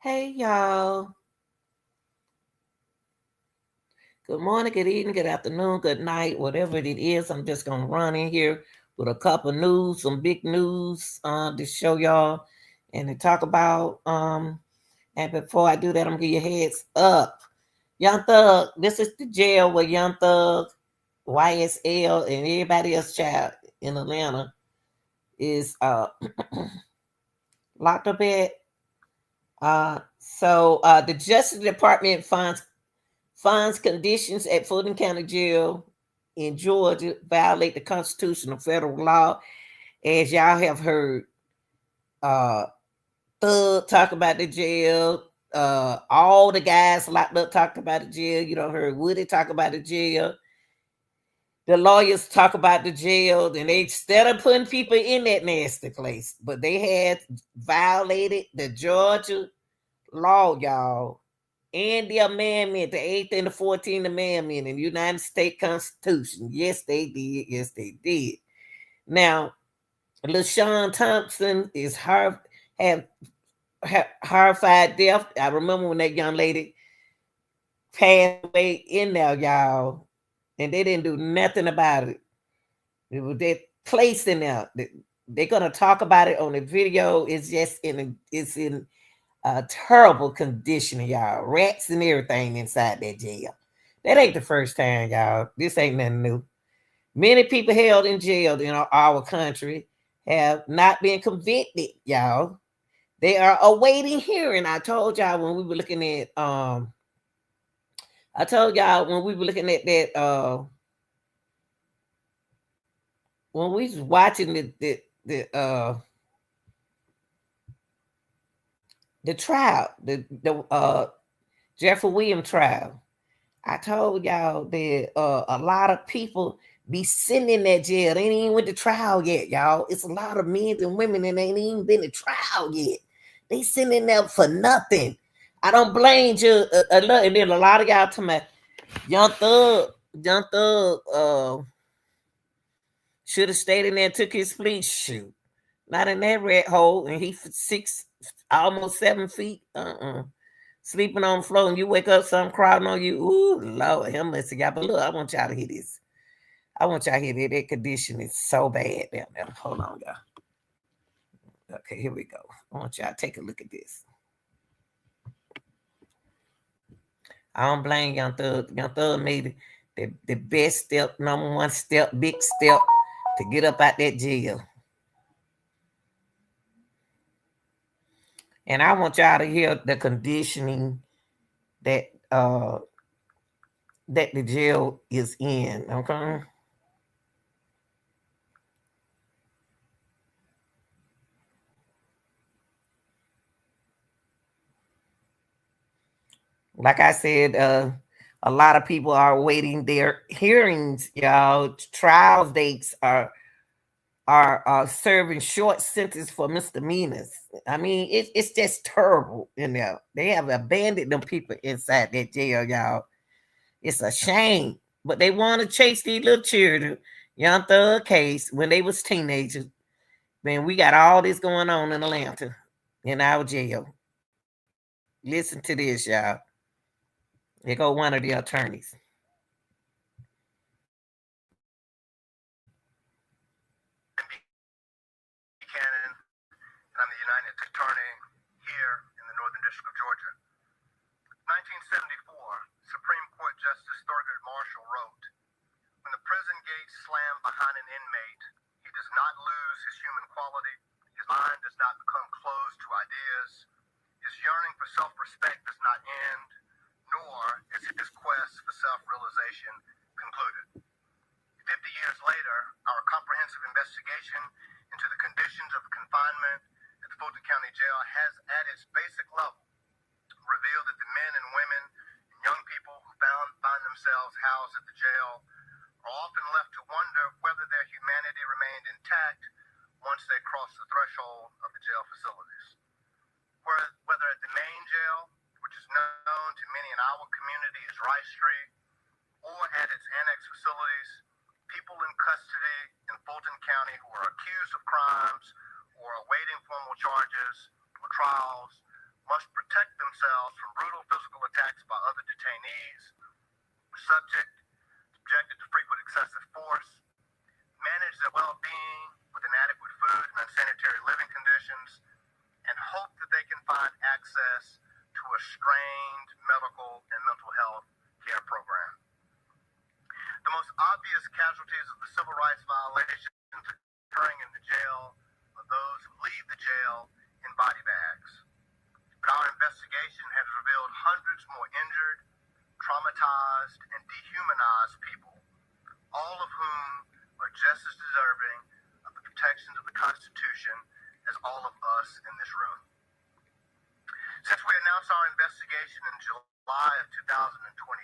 Hey, y'all. Good morning, good evening, good afternoon, good night, whatever it is. I'm just going to run in here with a couple of news, some big news to show y'all and to talk about. And before I do that, I'm going to give you a heads up. Young Thug, this is the jail where Young Thug, YSL, and everybody else child in Atlanta is locked up at. The Justice Department finds conditions at Fulton County Jail in Georgia violate the constitutional federal law. As y'all have heard, uh, Thug talk about the jail. All the guys locked up talked about the jail. You don't heard Woody talk about the jail. The lawyers talk about the jail, and they instead of putting people in that nasty place, but they had violated the Georgia law, y'all, and the amendment, the 8th and the 14th Amendment in the United States Constitution. Yes, they did. Yes, they did. Now, LaShawn Thompson is horrified death. I remember when that young lady passed away in there, y'all, and they didn't do nothing about it. It was that place in there. They're gonna talk about it on the video. It's in terrible condition, y'all. Rats and everything inside that jail. That ain't the first time, y'all. This ain't nothing new. Many people held in jail in our country have not been convicted, y'all. They are awaiting hearing. I told y'all when we were looking at that when we was watching the trial, the Jeffrey Williams trial. I told y'all that a lot of people be sitting in that jail. They ain't even went to trial yet, y'all. It's a lot of men and women and they ain't even been to trial yet. They sitting in there for nothing. I don't blame you. And then a lot of y'all talking about Young Thug should have stayed in there and took his plea. Shoot. Not in that red hole. And he almost 7 feet. Sleeping on the floor and you wake up, something crawling on you. Ooh, Lord, him messing y'all. But look, I want y'all to hear this. I want y'all to hear that. That condition is so bad down there. Hold on, y'all. Okay, here we go. I want y'all to take a look at this. I don't blame Young Thug. Young Thug made the best step, number one step, big step to get up out that jail. And I want y'all to hear the conditioning that that the jail is in. Okay. Like I said, a lot of people are waiting their hearings, y'all. Trial dates are serving short sentence for misdemeanors. I mean, it's just terrible in there. They have abandoned them people inside that jail, y'all. It's a shame. But they want to chase these little children. Young Thug case when they was teenagers. Man, we got all this going on in Atlanta in our jail. Listen to this, y'all. Here go one of the attorneys. I'm the United States Attorney here in the Northern District of Georgia. 1974, Supreme Court Justice Thurgood Marshall wrote, "When the prison gates slam behind an inmate, he does not lose his human quality, his mind does not become closed to ideas, his yearning for self-respect does not end, nor is his quest for self-realization concluded." 50 years later, our comprehensive investigation into the conditions of confinement at the Fulton County Jail has, at its basic level, revealed that the men and women and young people who find themselves housed at the jail are often left to wonder whether their humanity remained intact once they crossed the threshold of the jail facilities. Whether at the main jail, which is known to many in our community as Rice Street, or at its annex facilities, people in custody in Fulton County who are accused of crimes or awaiting formal charges or trials must protect themselves from brutal physical attacks by other detainees, subjected to frequent excessive force, manage their well-being with inadequate food and unsanitary living conditions, and hope that they can find access to a strained medical and mental health care program. The most obvious casualties of the civil rights violations occurring in the jail are those who leave the jail in body bags. But our investigation has revealed hundreds more injured, traumatized, and dehumanized people, all of whom are just as deserving of the protections of the Constitution as all of us in this room. Since we announced our investigation in July of 2023,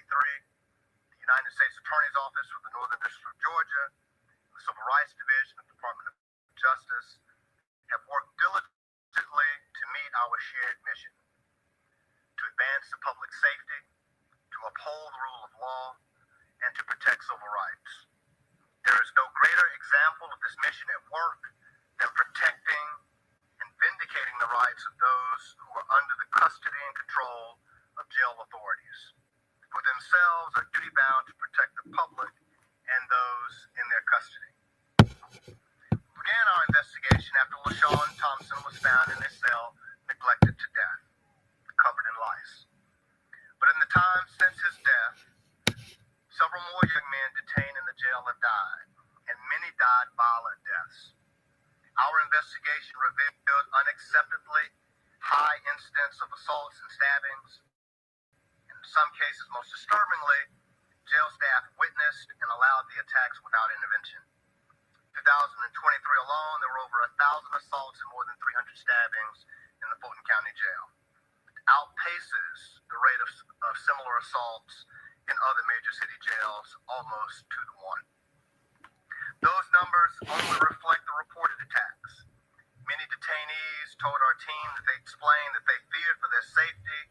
the United States Attorney's Office for the Northern District of Georgia, the Civil Rights Division of the Department of Justice, have worked diligently to meet our shared mission: to advance the public safety, to uphold the rule of law, and to protect civil rights. There is no greater example of this mission at work than protecting and vindicating the rights of those who are under the custody and control of jail authorities, who themselves are duty-bound to protect the public and those in their custody. We began our investigation after LaShawn Thompson was found in his cell, neglected to death, covered in lice. But in the time since his death, several more young men detained in the jail have died, and many died violent deaths. Our investigation revealed unacceptably high incidents of assaults and stabbings. In some cases, most disturbingly, jail staff witnessed and allowed the attacks without intervention. In 2023 alone, there were over 1,000 assaults and more than 300 stabbings in the Fulton County Jail. It outpaces the rate of similar assaults in other major city jails almost 2 to 1. Those numbers only reflect the reported attacks. Many detainees told our team that they explained that they feared for their safety.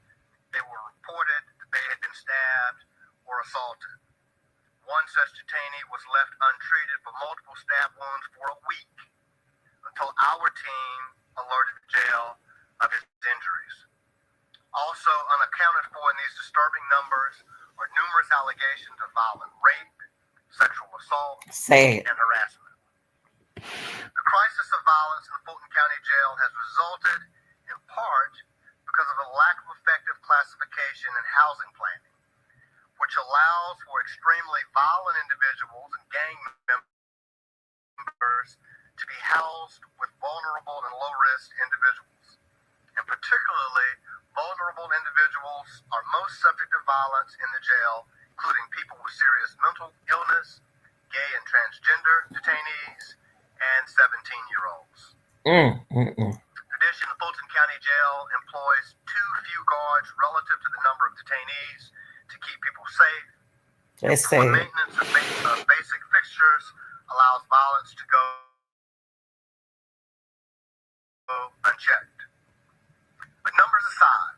They were reported that they had been stabbed or assaulted. One such detainee was left untreated for multiple stab wounds for a week until our team alerted the jail of his injuries. Also unaccounted for in these disturbing numbers are numerous allegations of violent rape, sexual assault, and harassment. The crisis of violence in the Fulton County Jail has resulted in part because of a lack of effective classification and housing planning, which allows for extremely violent individuals and gang members to be housed with vulnerable and low-risk individuals. And particularly, vulnerable individuals are most subject to violence in the jail, including people with serious mental illness, gay and transgender detainees, and 17-year-olds. In addition, the Fulton County Jail employs too few guards relative to the number of detainees to keep people safe. Poor maintenance of basic fixtures allows violence to go unchecked. But numbers aside,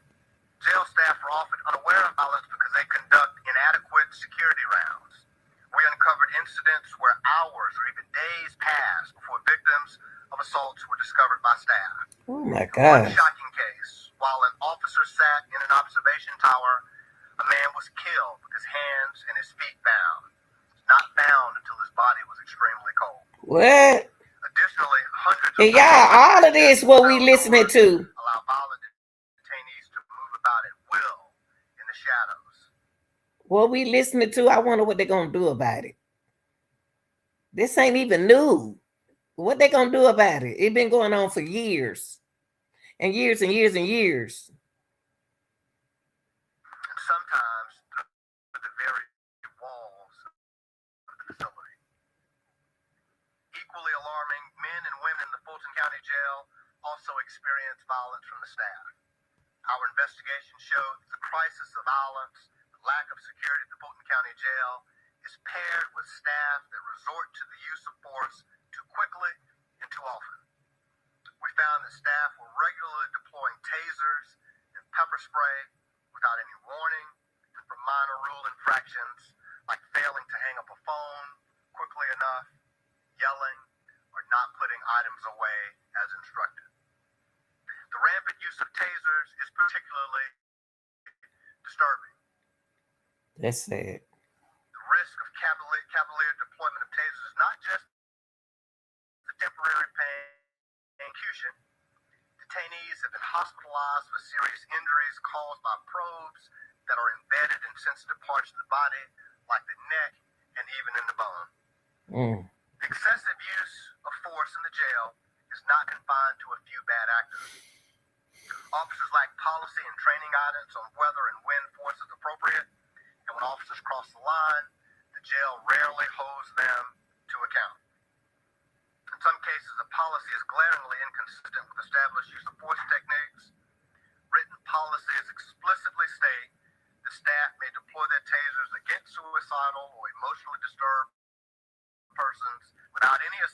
jail staff are often unaware of violence because they conduct inadequate security rounds. We uncovered incidents where hours or even days passed before victims of assaults were discovered by staff. Oh my God. One shocking case, while an officer sat in an observation tower, a man was killed with his hands and his feet bound. Not found until his body was extremely cold. What? Additionally, hundreds of all of this what we listening to. Allow violent detainees to move about at will in the shadows. What we listening to, I wonder what they're gonna do about it. This ain't even new. What they gonna do about it? It's been going on for years and years and years and years. And sometimes through the very walls of the facility. Equally alarming, men and women in the Fulton County Jail also experience violence from the staff. Our investigation showed that the crisis of violence, the lack of security at the Fulton County Jail, is paired with staff that resort to the use of force too quickly and too often. We found that staff were regularly deploying tasers and pepper spray without any warning, and for minor rule infractions like failing to hang up a phone quickly enough, yelling, or not putting items away as instructed. The rampant use of tasers is particularly disturbing. That's sad. The risk of cavalier deployment of tasers is not just the temporary pain and execution. Detainees have been hospitalized with serious injuries caused by probes that are embedded in sensitive parts of the body, like the neck and even in the bone. Excessive use of force in the jail is not confined to a few bad actors. Officers lack policy and training guidance on whether and when force is appropriate, and when officers cross the line, the jail rarely holds them to account. In some cases, the policy is glaringly inconsistent with established use of force techniques. Written policies explicitly state that staff may deploy their tasers against suicidal or emotionally disturbed persons without any of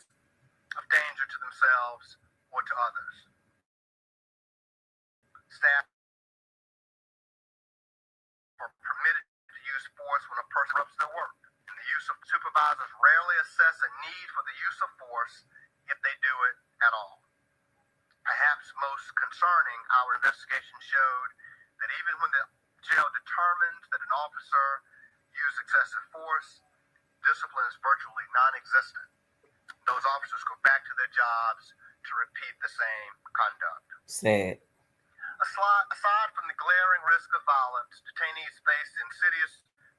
danger to themselves or to others. Staff are permitted to use force when a person interrupts their work, and the use of supervisors rarely assess a need for the use of force if they do it at all. Perhaps most concerning, our investigation showed that even when the jail determines that an officer used excessive force, discipline is virtually non-existent. Those officers go back to their jobs to repeat the same conduct. Sad. Aside from the glaring risk of violence, detainees face the insidious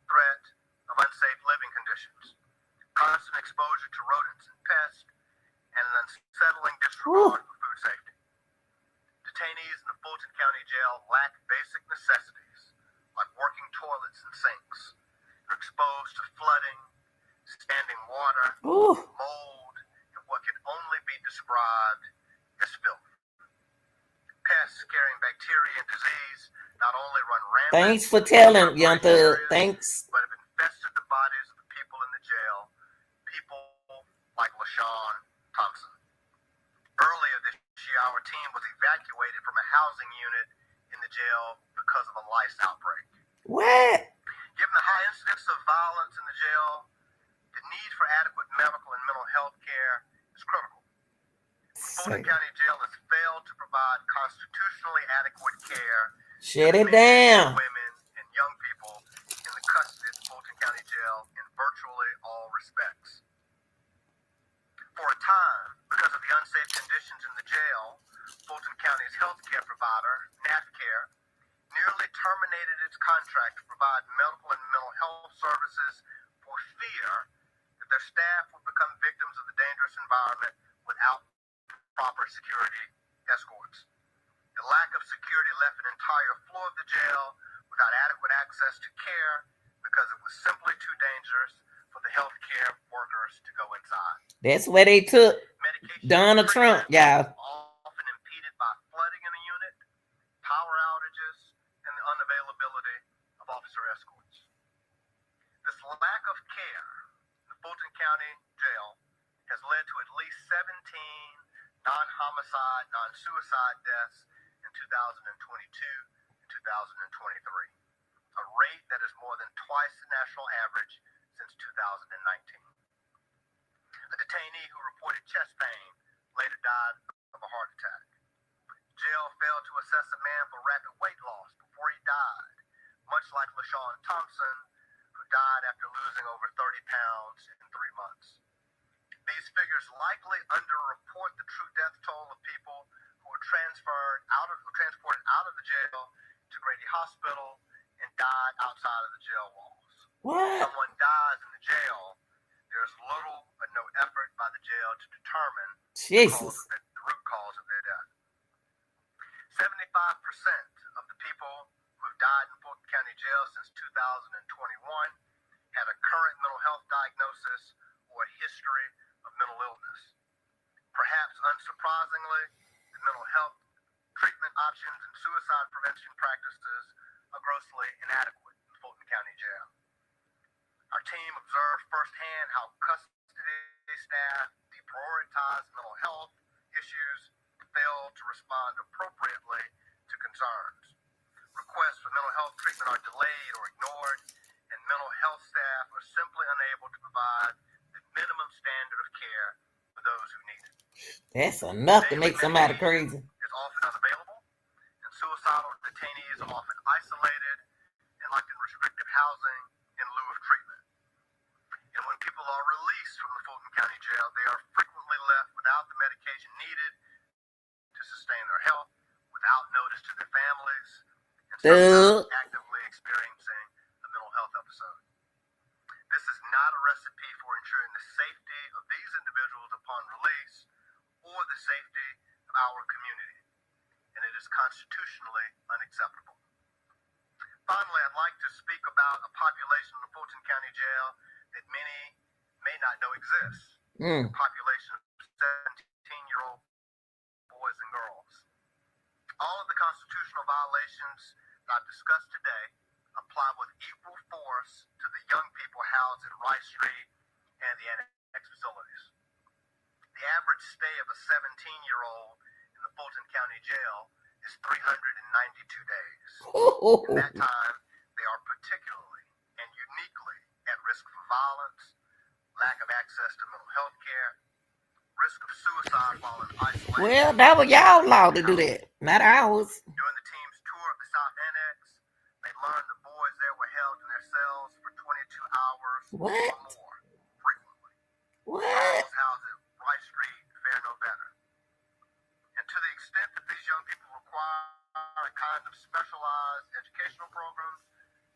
threat of unsafe living conditions, constant exposure to rodents and pests, and an unsettling disregard for food safety. Detainees in the Fulton County Jail lack basic necessities like working toilets and sinks. They're exposed to flooding, standing water, mold, and what can only be described as filth. Pests carrying bacteria and disease not only run rampant. Thanks for telling, Young Thug. Thanks. But have infested the bodies of the people in the jail. People like LaShawn Thompson. Earlier this year, our team was evacuated from a housing unit in the jail because of a lice outbreak. What? Given the high incidence of violence in the jail, the need for adequate medical and mental health care is critical. Fulton County Jail has failed to provide constitutionally adequate care. Shut it down. Women and young people in the custody of Fulton County Jail in virtually all respects. For a time, because of the unsafe conditions in the jail, Fulton County's health care provider, NAFCare, nearly terminated its contract to provide medical and mental health services for fear that their staff would become victims of the dangerous environment without proper security escorts. The lack of security left an entire floor of the jail without adequate access to care because it was simply too dangerous for the healthcare workers to go inside. That's where they took Donald Trump, y'all. Often impeded by flooding in the unit, power outages, and the unavailability of officer escorts. This lack of care in the Fulton County Jail has led to at least 17 non-homicide, non-suicide deaths in 2022 and 2023, a rate that is more than twice the national average since 2019. A detainee who reported chest pain later died of a heart attack. Jail failed to assess a man for rapid weight loss before he died, much like LaShawn Thompson, who died after losing over 30 pounds in 3 months. These figures likely underreport the true death toll of people who were transported out of the jail to Grady Hospital and died outside of the jail walls. What? When someone dies in the jail, there's little but no effort by the jail to determine the root cause of their death. 75% of the people who have died in Fulton County Jail since 2021 had a current mental health diagnosis or a history of mental illness. Perhaps unsurprisingly, the mental health treatment options and suicide prevention practices are grossly inadequate in Fulton County Jail. Our team observed firsthand how custody staff deprioritize mental health issues, fail to respond appropriately to concerns. Requests for mental health treatment are delayed or ignored, and mental health staff are simply unable to provide the minimum standard of care for those who need it. That's enough to make somebody crazy. Is often unavailable. Thug. actively experiencing a mental health episode. This is not a recipe for ensuring the safety of these individuals upon release or the safety of our community, and it is constitutionally unacceptable. Finally, I'd like to speak about a population in the Fulton County Jail that many may not know exists. A population of 17-year-old boys and girls. All of the constitutional violations that I've discussed today apply with equal force to the young people housed at Rice Street and the annex facilities. The average stay of a 17-year-old in the Fulton County Jail is 392 days. In that time, they are particularly and uniquely at risk for violence, lack of access to mental health care, risk of suicide while in isolation. Well, that was y'all law to do that, not ours. During the team's tour of the South Annex, they learned the boys there were held in their cells for 22 hours or more frequently. Those housed at Rice Street fare no better. And to the extent that these young people require a kind of specialized educational programs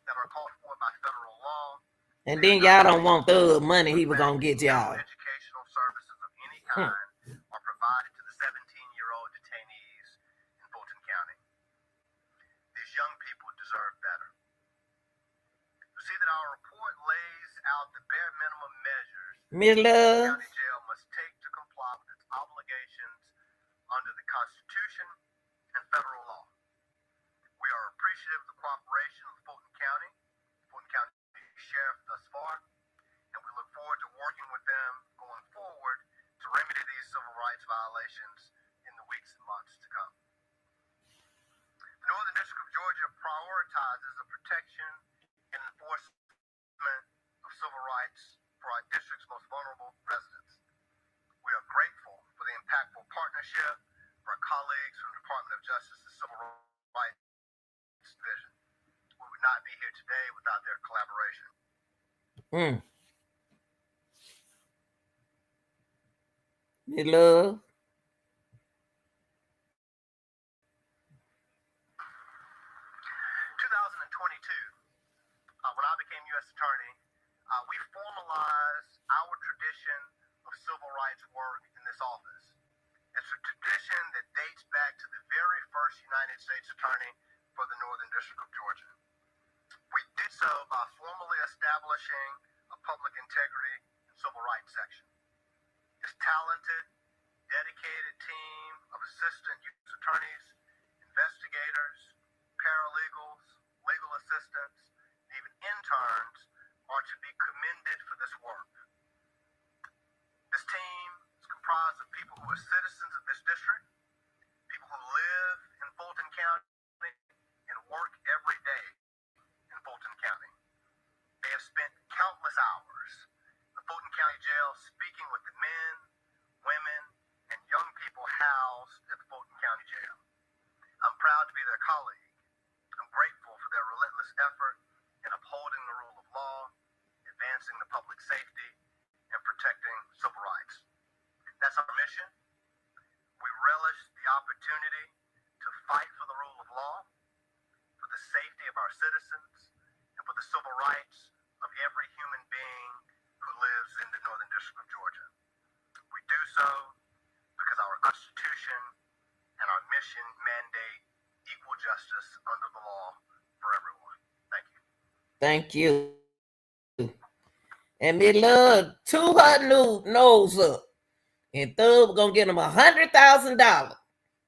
that are called for by federal law, and then y'all don't want the money he was gonna get y'all. Educational services of any kind are provided to the 17-year-old detainees in Fulton County. These young people deserve better. You see that our report lays out the bare minimum measures Miss Love. the county jail must take to comply with its obligations under the Constitution and federal law. We are appreciative of the cooperation of Fulton County Sheriff thus far, and we look forward to working with them going forward to remedy these civil rights violations in the weeks and months to come. The Northern District of Georgia prioritizes the protection and enforcement of civil rights for our district's most vulnerable residents. We are grateful for the impactful partnership of our colleagues from the Department of Justice's Civil Rights Division. We would not be here today without their collaboration. Miss Love. 2022, when I became U.S. Attorney, we formalized our tradition of civil rights work in this office. It's a tradition that dates back to the very first United States Attorney for the Northern District of Georgia. We did so by formally establishing a public integrity and civil rights section. This talented, dedicated team of assistant U.S. attorneys, investigators, paralegals, legal assistants, and even interns are to be commended for this work. This team is comprised of people who are citizens of this district, people who live in Fulton County and work every day in Fulton County. They have spent countless hours in the Fulton County Jail speaking with the men, women, and young people housed at the Fulton County Jail. I'm proud to be their colleague. I'm grateful for their relentless effort in upholding the rule of law, advancing the public safety, and protecting civil rights. That's our mission. We relish the opportunity to fight for the rule of law, for the safety of our citizens, and for the civil rights of every human being who lives in the Northern District of Georgia. We do so because our Constitution and our mission mandate equal justice under the law for everyone. Thank you. Thank you. And Miss Love to her nose up. And Thug gonna get him $100,000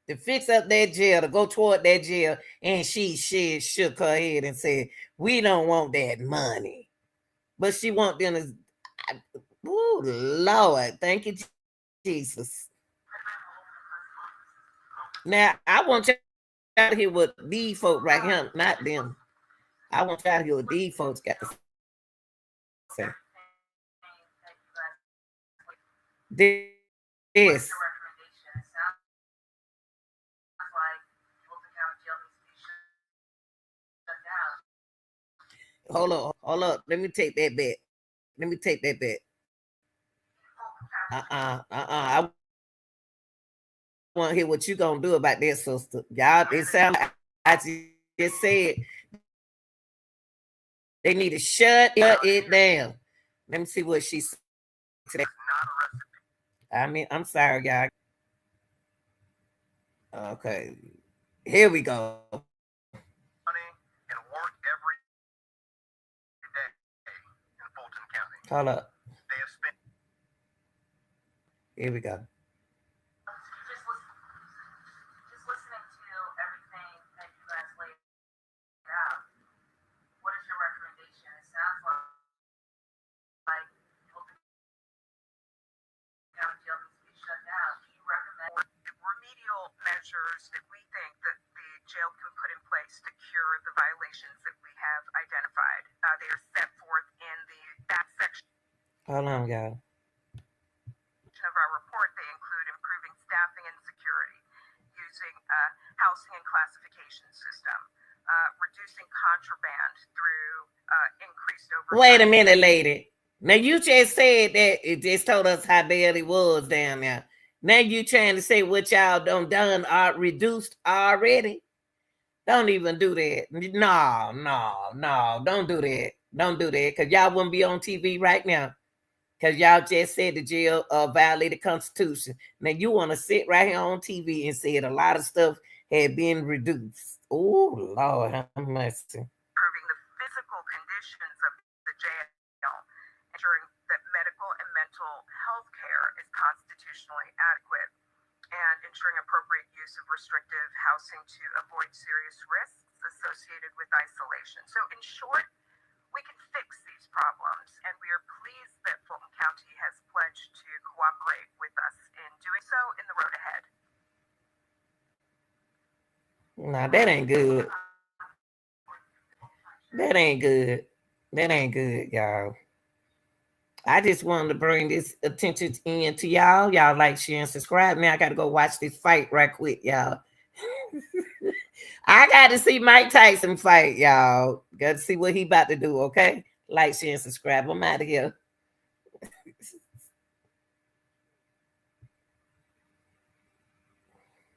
to fix up that jail, to go toward that jail. And she shook her head and said, we don't want that money. But she want them to, oh Lord, thank you, Jesus. Now, I want y'all to hear what these folks right here, not them. I want y'all to hear what these folks got to say. This. Hold up. Let me take that back. I want to hear what you gonna do about that, sister. Y'all, it sounds like just said they need to shut it down. Let me see what she said today. I mean, I'm sorry, y'all. Okay, here we go. Money and work every day in Fulton County. Hold up. They have spent. Here we go. Just listening to everything that you guys laid out, what is your recommendation? It sounds like Fulton County Jail needs to be shut down. Do you recommend remedial measures that we think that the jail can put in place to cure the violations that we have identified? They are set forth in that section Hold on, y'all. of our report. They include improving staffing and security, using a housing and classification system, reducing contraband through increased oversight. Wait a minute, lady. Now you just said that it just told us how bad it was down there. Now you trying to say what y'all done are reduced already? Don't even do that. No, don't do that. Don't do that, because y'all wouldn't be on TV right now. Because y'all just said the jail violated the Constitution. Now you want to sit right here on TV and say a lot of stuff had been reduced. Oh, Lord, have mercy. Improving the physical conditions of the jail, ensuring that medical and mental health care is constitutionally adequate, and ensuring appropriate use of restrictive housing to avoid serious risks associated with isolation. So in short, we can fix these problems, and we are pleased that Fulton County has pledged to cooperate with us in doing so in the road ahead. Nah, that ain't good. That ain't good. That ain't good, y'all. I just wanted to bring this attention in to y'all. Y'all like, share, and subscribe. Now I got to go watch this fight right quick, y'all. I got to see Mike Tyson fight, y'all. Got to see what he about to do, okay? Like, share, and subscribe. I'm out of here.